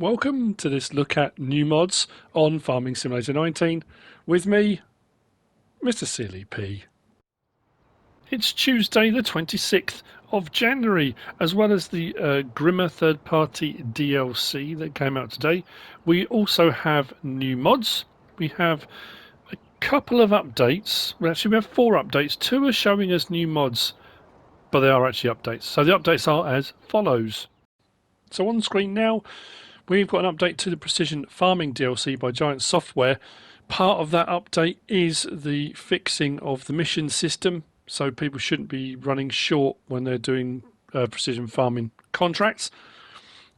Welcome to this look at new mods on Farming Simulator 19 with me, MrSealyp. It's Tuesday the 26th of January, as well as the Grimmer third-party DLC that came out today. We also have new mods. We have a couple of updates. Well, actually we have 4 updates. 2 are showing us new mods, but they are actually updates. So the updates are as follows. So on screen now, we've got an update to the Precision Farming DLC by Giant Software. Part of that update is the fixing of the mission system, so people shouldn't be running short when they're doing precision farming contracts.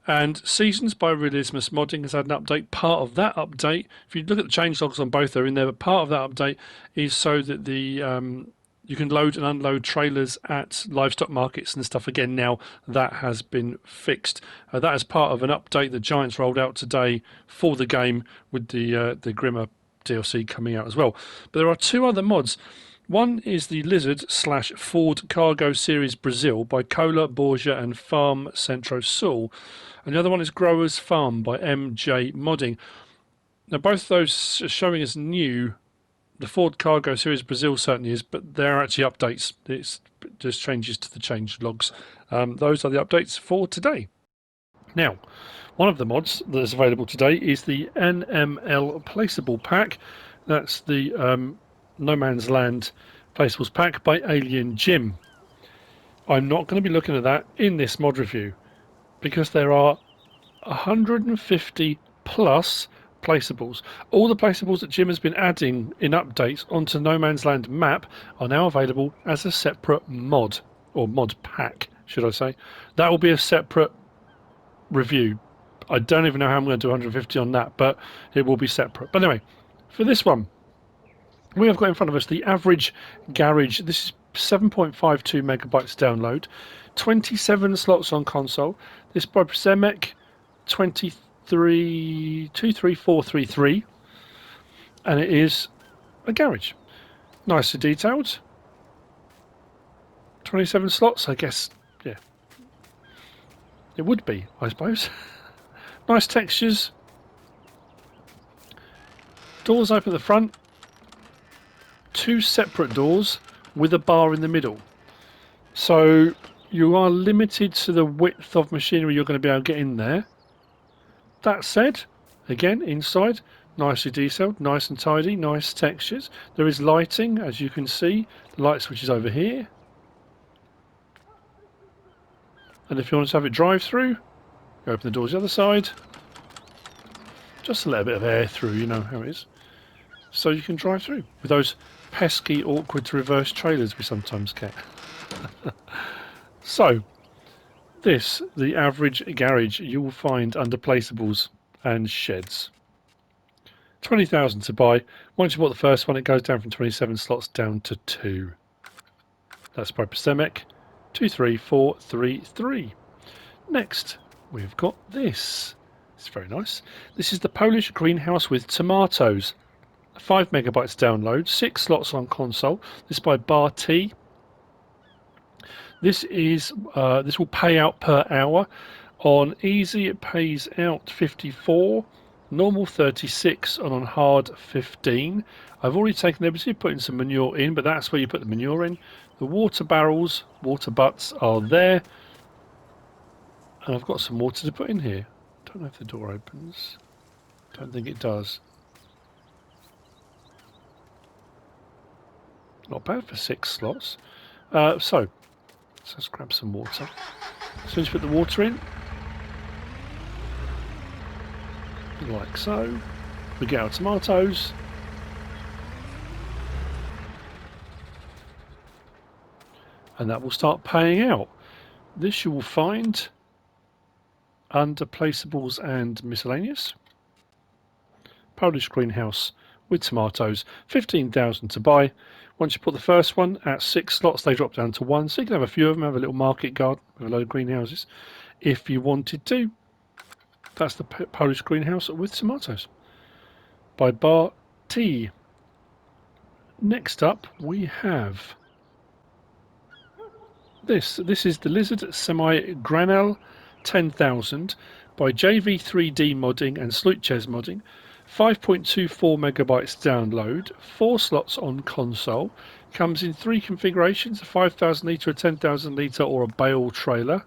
And Seasons by SleutjesModding has had an update. Part of that update, if you look at the changelogs on both, they're in there, but part of that update is so that the you can load and unload trailers at livestock markets and stuff again now. That has been fixed. That is part of an update that Giants rolled out today for the game, with the Grimmer DLC coming out as well. But there are 2 other mods. One is the Lizard/Ford Cargo Series Brazil by Cola, Borgia and Farm Centro Sul. And the other one is Growers Farm by MJ Modding. Now both of those are showing us new. The Ford Cargo Series Brazil certainly is, but they're actually updates. It's just changes to the change logs. Those are the updates for today. Now, one of the mods that is available today is the Nml Placeable Pack. That's the No Man's Land Placeables Pack by Alien Jim. I'm not going to be looking at that in this mod review because there are 150 plus placeables. All the placeables that Jim has been adding in updates onto No Man's Land map are now available as a separate mod, or mod pack, should I say. That will be a separate review. I don't even know how I'm going to do 150 on that, but it will be separate. But anyway, for this one, we have got in front of us the average garage. This is 7.52 megabytes download, 27 slots on console. This by Presemek 23433, and it is a garage, nicely detailed. 27 slots, I guess. Yeah, it would be, I suppose. Nice textures. Doors open at the front. 2 separate doors with a bar in the middle. So you are limited to the width of machinery you're going to be able to get in there. That said, again, inside, nicely detailed, nice and tidy, nice textures. There is lighting, as you can see. The light switch is over here. And if you want to have it drive through, you open the doors the other side. Just to let a bit of air through, you know how it is. So you can drive through with those pesky, awkward to reverse trailers we sometimes get. So, this, the average garage you will find under placeables and sheds. 20,000 to buy. Once you bought the first one, it goes down from 27 slots down to 2. That's by Presemek 23433. Next, we've got this. It's very nice. This is the Polish greenhouse with tomatoes. 5 megabytes download, 6 slots on console. This is by BarT. This is this will pay out per hour. On easy it pays out 54, normal 36, and on hard 15. I've already taken the liberty of putting some manure in, but that's where you put the manure in. The water barrels, water butts are there, and I've got some water to put in here. Don't know if the door opens. Don't think it does. Not bad for 6 slots. So let's grab some water. As soon as you put the water in, like so, we get our tomatoes. And that will start paying out. This you will find under placeables and miscellaneous. Polish greenhouse with tomatoes, 15,000 to buy. Once you put the first one at 6 slots, they drop down to 1, so you can have a few of them, have a little market garden with a load of greenhouses if you wanted to. That's the Polish greenhouse with tomatoes by BarT. Next up we have this. This is the Lizard Semi Granel 10,000 by JV3D Modding and SleutjesModding. 5.24 megabytes download, 4 slots on console, comes in 3 configurations, a 5,000 litre, a 10,000 litre or a bale trailer.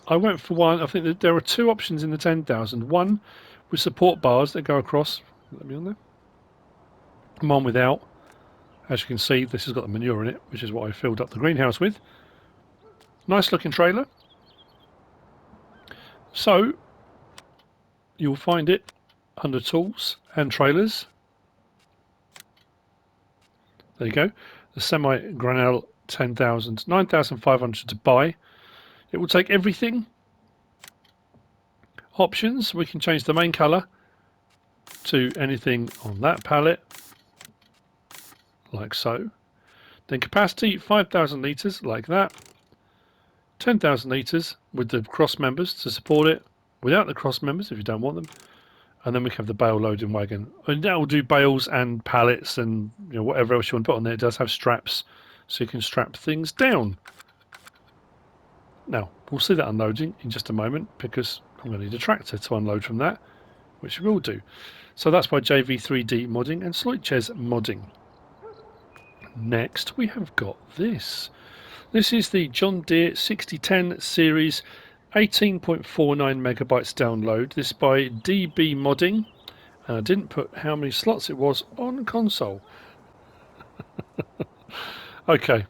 I went for one. I think that there are 2 options in the 10,000. One with support bars that go across, let me on there, and one without. As you can see, this has got the manure in it, which is what I filled up the greenhouse with. Nice looking trailer. So you'll find it under tools and trailers. There you go. The semi Granel 10,000, 9,500 to buy. It will take everything. Options, we can change the main colour to anything on that palette, like so. Then capacity 5,000 litres, like that. 10,000 litres with the cross members to support it, without the cross members if you don't want them. And then we have the bale loading wagon. And that will do bales and pallets and whatever else you want to put on there. It does have straps, so you can strap things down. Now, we'll see that unloading in just a moment because I'm going to need a tractor to unload from that, which we will do. So that's by JV3D Modding and SleutjesModding. Next, we have got this. This is the John Deere 6010 series 18.49 megabytes download. This by DB Modding. And I didn't put how many slots it was on console. Okay,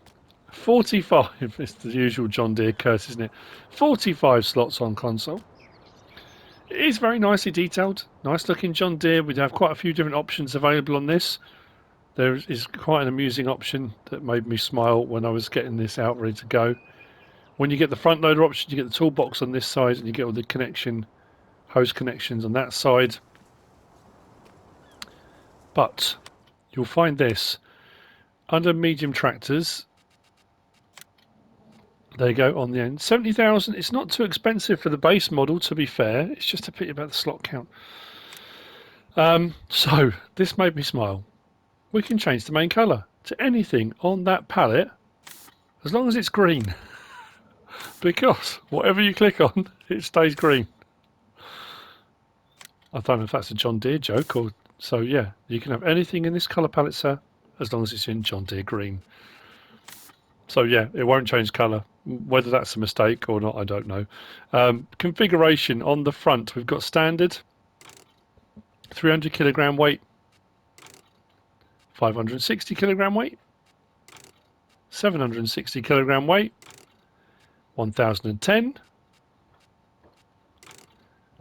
45. It's the usual John Deere curse, isn't it? 45 slots on console. It is very nicely detailed. Nice looking John Deere. We have quite a few different options available on this. There is quite an amusing option that made me smile when I was getting this out ready to go. When you get the front loader option, you get the toolbox on this side and you get all the hose connections on that side. But you'll find this under medium tractors. There you go on the end. 70,000. It's not too expensive for the base model, to be fair. It's just a pity about the slot count. So this made me smile. We can change the main colour to anything on that palette as long as it's green. Because whatever you click on, it stays green. I don't know if that's a John Deere joke or so. Yeah, you can have anything in this colour palette, sir, as long as it's in John Deere green. So yeah, it won't change colour. Whether that's a mistake or not, I don't know. Configuration on the front, we've got standard, 300 kilogram weight, 560 kilogram weight, 760 kilogram weight, 1010,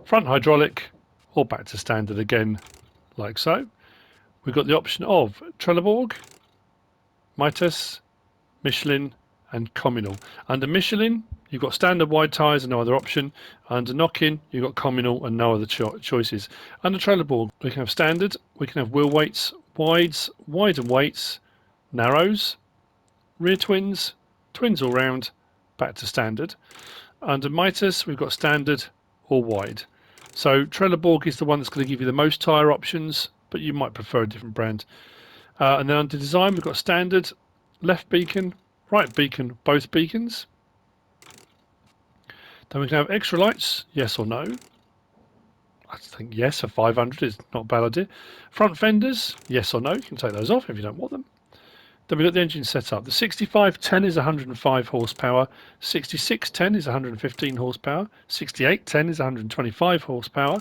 front hydraulic, or back to standard again, like so. We've got the option of Trelleborg, Matheus, Michelin, and Communal. Under Michelin, you've got standard wide tyres and no other option. Under knock-in, you've got Communal and no other choices. Under Trelleborg, we can have standard, we can have wheel weights, wides, wider weights, narrows, rear twins, twins all round, back to standard. Under Matheus, we've got standard or wide. So Trelleborg is the one that's going to give you the most tyre options, but you might prefer a different brand. And then under design, we've got standard, left beacon, right beacon, both beacons. Then we can have extra lights, yes or no. I think yes, for 500 is not a bad idea. Front fenders, yes or no. You can take those off if you don't want them. Then we've got the engine set up. The 6510 is 105 horsepower. 6610 is 115 horsepower. 6810 is 125 horsepower.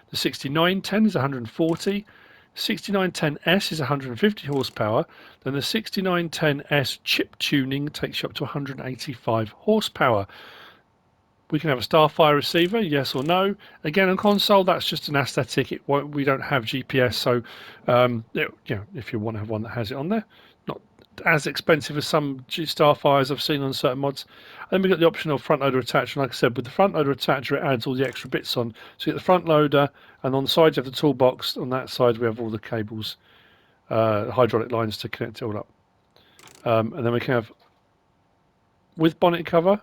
The 6910 is 140. 6910S is 150 horsepower. Then the 6910S chip tuning takes you up to 185 horsepower. We can have a Starfire Receiver, yes or no. Again, on console, that's just an aesthetic. We don't have GPS, so if you want to have one that has it on there, not as expensive as some Starfires I've seen on certain mods. And then we've got the option of front loader attacher. Like I said, with the front loader attacher, it adds all the extra bits on. So you get the front loader, and on the side you have the toolbox. On that side, we have all the cables, hydraulic lines to connect it all up. And then we can have with bonnet cover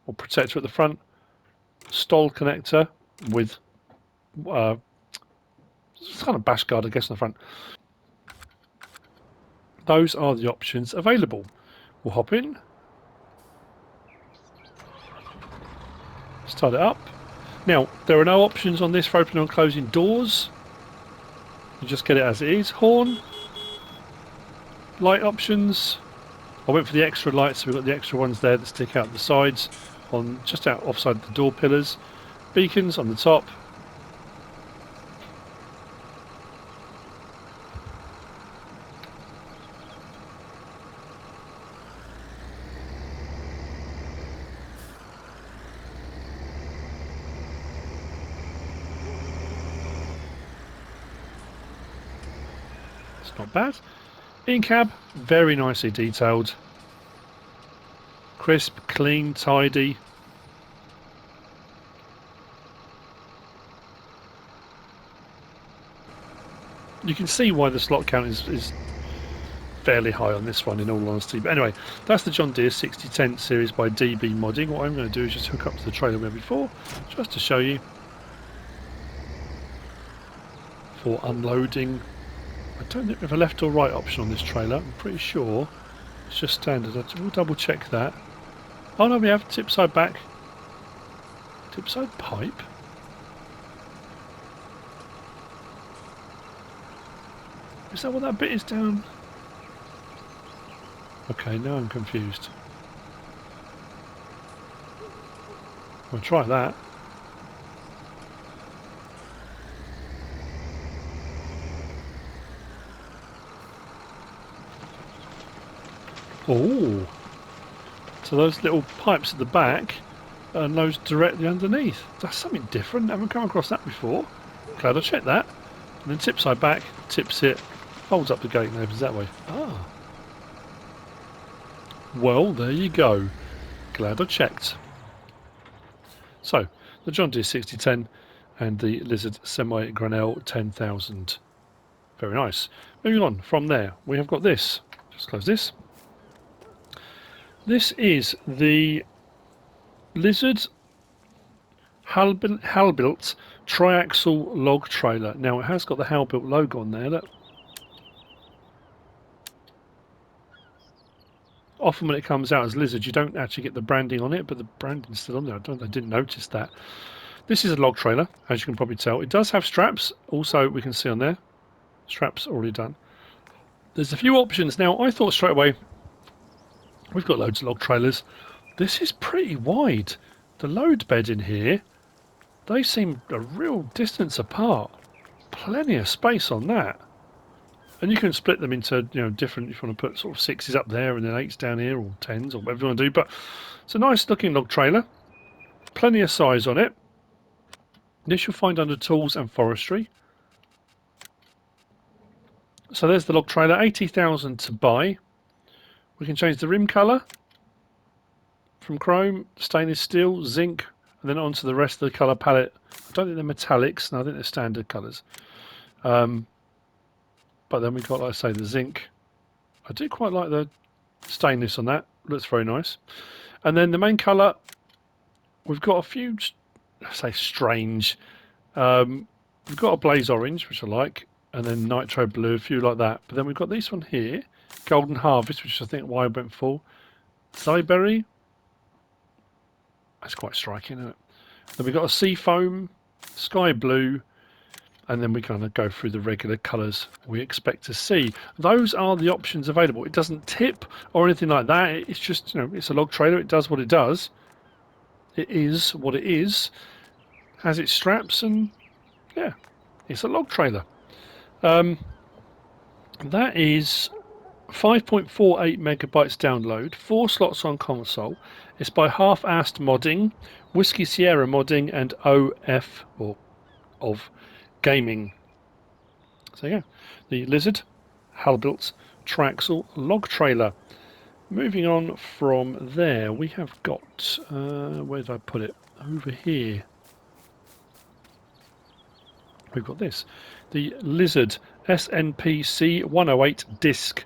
or protector at the front, stall connector with it's kind of bash guard, I guess, on the front. those are the options available. We'll hop in, start it up. Now, there are no options on this for opening and closing doors. You just get it as it is. Horn, light options. I went for the extra lights, so we've got the extra ones there that stick out the sides, on just out offside the door pillars. Beacons on the top. It's not bad. In-cab, very nicely detailed. Crisp, clean, tidy. You can see why the slot count is fairly high on this one, in all honesty. But anyway, that's the John Deere 6010 series by DB Modding. What I'm going to do is just hook up to the trailer we had before, just to show you. For unloading. I don't think we have a left or right option on this trailer. I'm pretty sure it's just standard. We'll double check that. Oh no, we have tip side back. Tip side pipe. Is that what that bit is down? Okay, now I'm confused. We'll try that. Oh, so those little pipes at the back and those directly underneath. That's something different. I haven't come across that before. Glad I checked that. And then tip side back, tips it, folds up the gate and opens that way. Ah. Well, there you go. Glad I checked. So, the John Deere 6010 and the Lizard Semi Granel 10,000. Very nice. Moving on from there, we have got this. Just close this. This is the Lizard Halbuilt triaxle log trailer. Now it has got the Halbuilt logo on there. Look. Often when it comes out as Lizard, you don't actually get the branding on it, but the branding's still on there. I didn't notice that. This is a log trailer, as you can probably tell. It does have straps. Also, we can see on there, straps already done. There's a few options. Now, I thought straight away, we've got loads of log trailers. This is pretty wide. The load bed in here, they seem a real distance apart. Plenty of space on that. And you can split them into, different, if you want to put sort of 6s up there and then 8s down here, or 10s, or whatever you want to do. But it's a nice looking log trailer. Plenty of size on it. This you'll find under Tools and Forestry. So there's the log trailer, 80,000 to buy. We can change the rim colour from chrome, stainless steel, zinc, and then onto the rest of the colour palette. I don't think they're metallics, no, I think they're standard colours. But then we've got, like I say, the zinc. I do quite like the stainless on that. Looks very nice. And then the main colour, we've got a few, I say strange. We've got a blaze orange, which I like, and then nitro blue, a few like that. But then we've got this one here, Golden Harvest, which I think why I went for. Zyberry. That's quite striking, isn't it? Then we've got a sea foam, sky blue, and then we kind of go through the regular colours we expect to see. Those are the options available. It doesn't tip or anything like that. It's just, it's a log trailer. It does what it does. It is what it is. Has its straps, and yeah, it's a log trailer. That is 5.48 megabytes download, 4 slots on console. It's by Half-Assed Modding, Whiskey Sierra Modding, and OFGaming. So yeah, the Lizard Halbuilt triaxle log trailer. Moving on from there, we have got, where did I put it? Over here. We've got this, the Lizard SNPC 108 disc.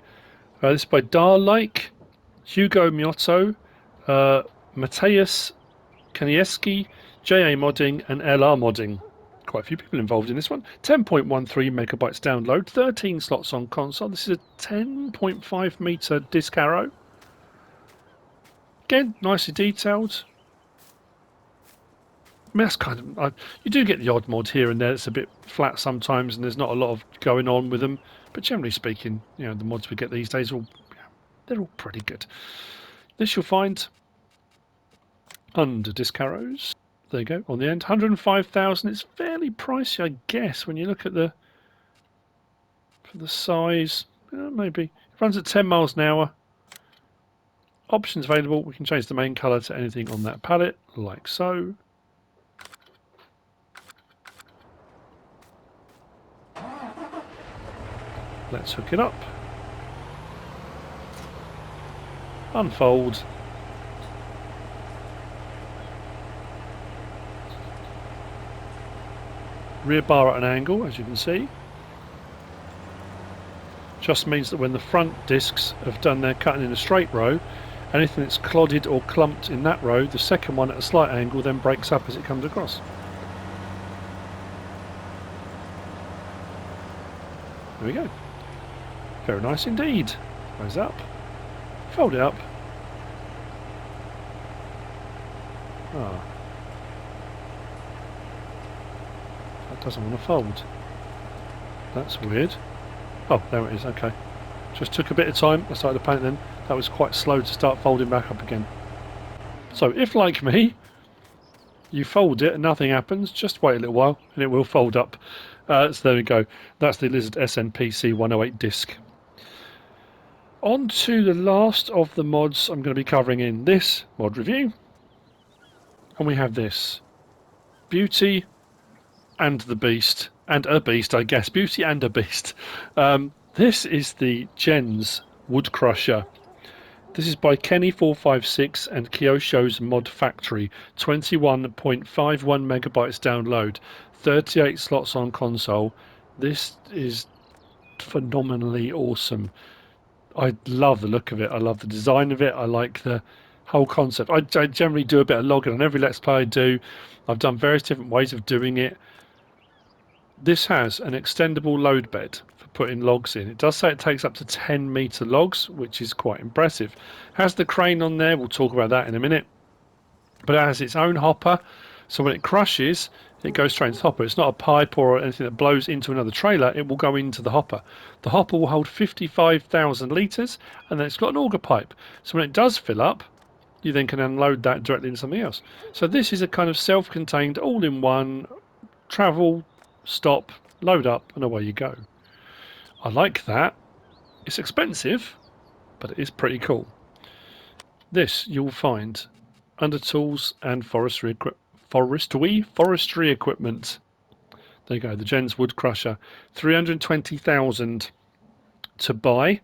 This is by Dahlke, Hugo, Miotto, Matheus, Kanieski, JA Modding, and LR Modding. quite a few people involved in this one. 10.13 megabytes download, 13 slots on console. This is a 10.5 meter disc arrow. Again, nicely detailed. I mean, that's kind of... you do get the odd mod here and there. It's a bit flat sometimes and there's not a lot of going on with them. But generally speaking, you know, the mods we get these days, they're all pretty good. This you'll find under disc arrows. There you go, on the end. 105,000. It's fairly pricey, I guess, when you look at the... for the size. Maybe. It runs at 10 miles an hour. Options available. We can change the main colour to anything on that palette, like so. Let's hook it up. Unfold. Rear bar at an angle, as you can see. Just means that when the front discs have done their cutting in a straight row, anything that's clodded or clumped in that row, the second one at a slight angle then breaks up as it comes across. There we go. Very nice indeed. Goes up. Fold it up. Ah. That doesn't want to fold. That's weird. Oh, there it is, okay. Just took a bit of time. I started to paint then. That was quite slow to start folding back up again. So if, like me, you fold it and nothing happens, just wait a little while and it will fold up. So there we go. That's the Lizard SNPC 108 disc. On to the last of the mods I'm going to be covering in this mod review. And we have this. Beauty and the Beast. And a Beast, I guess. Beauty and a Beast. This is the Jenz Wood Crusher. This is by Kenny456 and Kyosho's Modfactory. 21.51 megabytes download. 38 slots on console. This is phenomenally awesome. I love the look of it. I love the design of it. I like the whole concept. I generally do a bit of logging on every Let's Play I do. I've done various different ways of doing it. This has an extendable load bed for putting logs in. It does say it takes up to 10 meter logs, which is quite impressive. Has the crane on there. We'll talk about that in a minute. But it has its own hopper. So when it crushes, it goes straight into the hopper. It's not a pipe or anything that blows into another trailer. It will go into the hopper. The hopper will hold 55,000 litres, and then it's got an auger pipe. So when it does fill up, you then can unload that directly into something else. So this is a kind of self-contained, all-in-one, travel, stop, load up, and away you go. I like that. It's expensive, but it is pretty cool. This you'll find under tools and forestry equipment. There you go, the Jenz Wood Crusher. 320,000 to buy.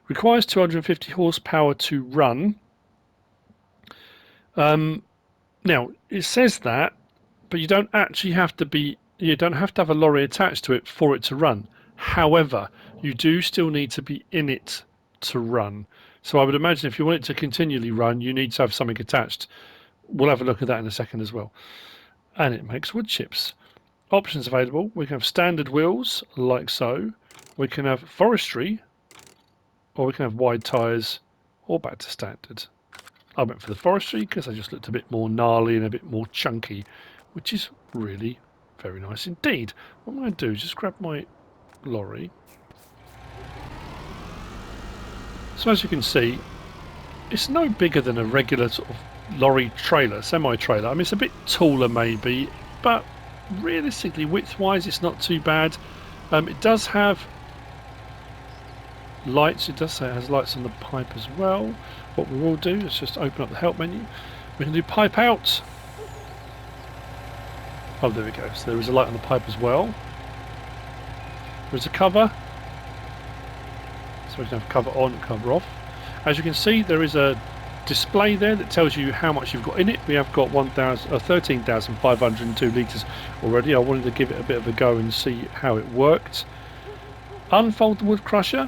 Requires 250 horsepower to run. Now it says that, but you don't actually have to be. You don't have to have a lorry attached to it for it to run. However, you do still need to be in it to run. So I would imagine if you want it to continually run, you need to have something attached. We'll have a look at that in a second as well. And it makes wood chips. Options available. We can have standard wheels, like so. We can have forestry, or we can have wide tyres, or back to standard. I went for the forestry because they just looked a bit more gnarly and a bit more chunky, which is really very nice indeed. What I'm going to do is just grab my lorry. So as you can see, it's no bigger than a regular sort of lorry trailer, semi-trailer. I mean, it's a bit taller maybe, but realistically, width-wise, it's not too bad. It does have lights. It does say it has lights on the pipe as well. What we will do is just open up the help menu. We can do pipe out. Oh, there we go. So there is a light on the pipe as well. There's a cover. So we can have cover on and cover off. As you can see, there is a display there that tells you how much you've got in it. We have got 13,502 litres already. I wanted to give it a bit of a go and see how it worked. Unfold the wood crusher.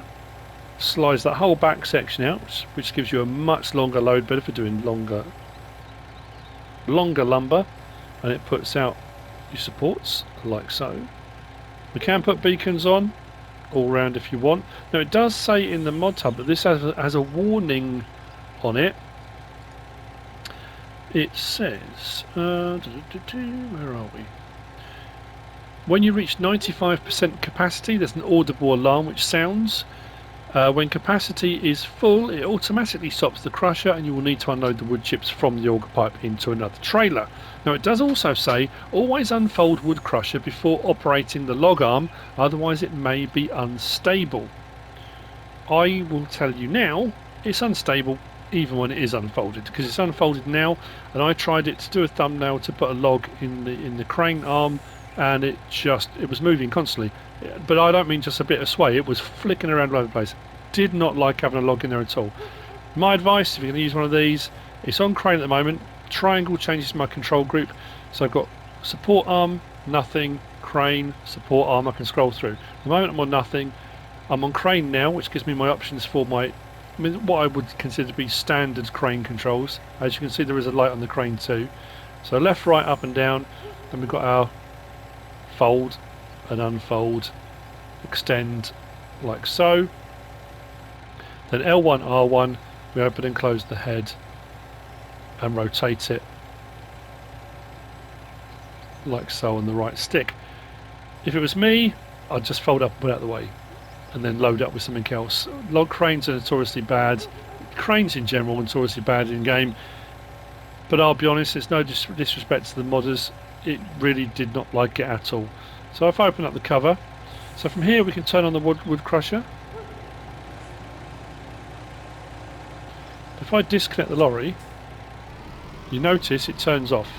Slides that whole back section out, which gives you a much longer load bed for doing longer lumber, and it puts out your supports, like so. We can put beacons on all round if you want. Now it does say in the mod hub that this has a warning on it. It says, where are we? When you reach 95% capacity, there's an audible alarm which sounds. When capacity is full, it automatically stops the crusher and you will need to unload the wood chips from the auger pipe into another trailer. Now it does also say, always unfold wood crusher before operating the log arm, otherwise it may be unstable. I will tell you now, it's unstable even when it is unfolded, because it's unfolded now, and I tried it to do a thumbnail to put a log in the crane arm, and it was moving constantly. But I don't mean just a bit of sway, it was flicking around all over the place. Did not like having a log in there at all. My advice, if you're going to use one of these, it's on crane at the moment. Triangle changes my control group, so I've got support arm, nothing, crane, support arm. I can scroll through. At the moment I'm on nothing. I'm on crane now, which gives me my options for what I would consider to be standard crane controls. As you can see, there is a light on the crane too. So left, right, up and down. Then we've got our fold and unfold, extend, like so. Then L1, R1, we open and close the head and rotate it like so on the right stick. If it was me, I'd just fold up and put it out of the way and then load up with something else. Log cranes are notoriously bad. Cranes in general are notoriously bad in game, but I'll be honest, it's no disrespect to the modders, it really did not like it at all. So if I open up the cover, so from here we can turn on the wood crusher. If I disconnect the lorry, you notice it turns off.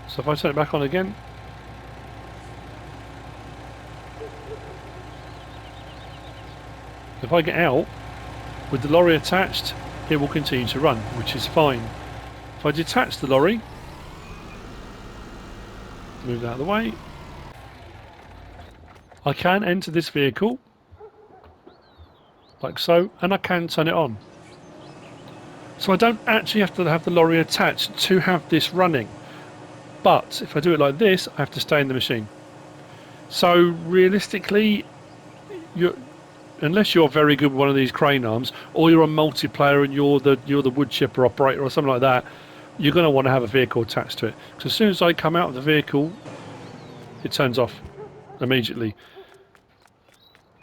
So if I turn it back on again, if I get out with the lorry attached, it will continue to run, which is fine. If I detach the lorry, move that out of the way, I can enter this vehicle like so, and I can turn it on. So I don't actually have to have the lorry attached to have this running, but if I do it like this, I have to stay in the machine. So realistically, unless you're very good with one of these crane arms, or you're a multiplayer and you're the wood chipper operator or something like that, you're going to want to have a vehicle attached to it. Because as soon as I come out of the vehicle, it turns off immediately.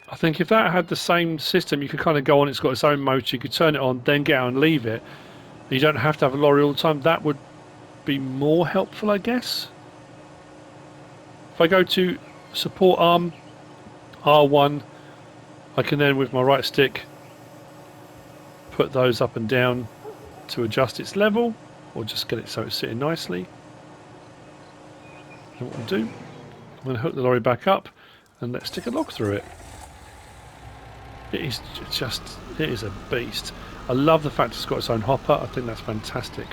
I think if that had the same system, you could kind of go on, it's got its own motor, you could turn it on, then get out and leave it. You don't have to have a lorry all the time. That would be more helpful, I guess. If I go to support arm, R1, I can then with my right stick put those up and down to adjust its level, or just get it so it's sitting nicely. And what I'll do, I'm going to hook the lorry back up and let's stick a log through it. It is a beast. I love the fact it's got its own hopper. I think that's fantastic.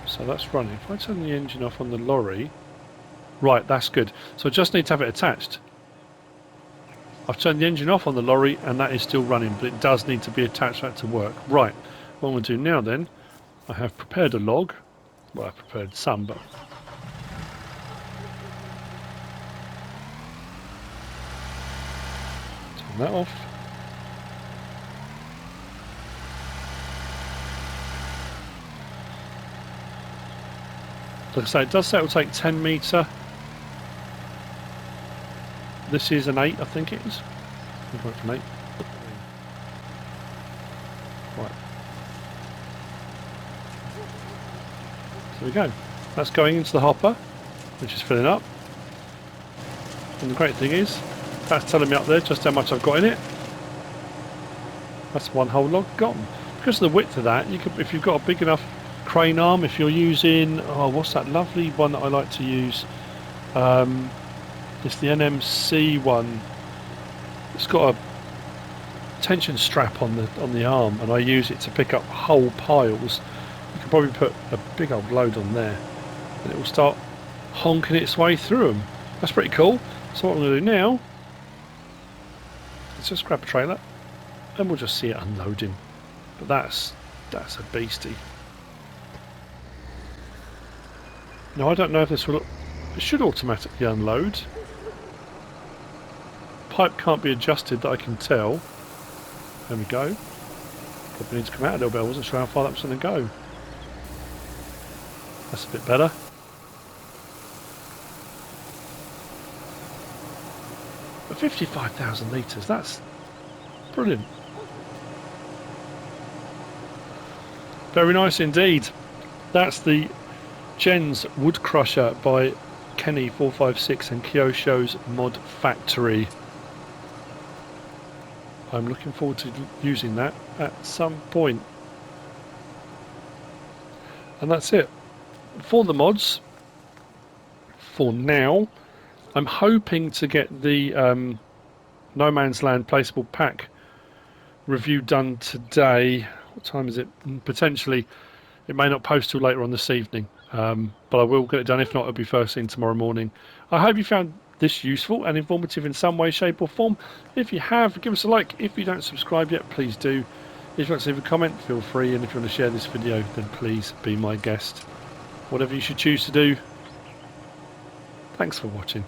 So that's running. If I turn the engine off on the lorry, right, that's good. So I just need to have it attached. I've turned the engine off on the lorry and that is still running, but it does need to be attached for that to work. Right, what I'm going to do now then, I have prepared a log. Well, I've prepared some, but turn that off. Like I say, it does say it will take 10 metre. This is an 8, I think it is. I think it's an 8. Right. There we go. That's going into the hopper, which is filling up. And the great thing is, that's telling me up there just how much I've got in it. That's one whole log gone. Because of the width of that, you could, if you've got a big enough crane arm, if you're using, oh, what's that lovely one that I like to use? It's the NMC one. It's got a tension strap on the arm, and I use it to pick up whole piles. You can probably put a big old load on there, and it will start honking its way through them. That's pretty cool. So what I'm going to do now, let's just grab a trailer, and we'll just see it unloading. But that's a beastie. Now I don't know if this will... It should automatically unload. Pipe can't be adjusted that I can tell. There we go. Probably need to come out a little bit. I wasn't sure how far that was going to go. That's a bit better. But 55,000 litres, that's brilliant. Very nice indeed. That's the Jenz Wood Crusher by Kenny456 and Kyosho's Modfactory. I'm looking forward to using that at some point. And that's it for the mods for now. I'm hoping to get the No Man's Land Placeable Pack review done today. What time is it? Potentially it may not post till later on this evening, but I will get it done. If not, it'll be first thing tomorrow morning. I hope you found this useful and informative in some way, shape or form. If you have, give us a like. If you don't subscribe yet, please do. If you want to leave a comment, feel free, and if you want to share this video, then please be my guest. Whatever you should choose to do. Thanks for watching.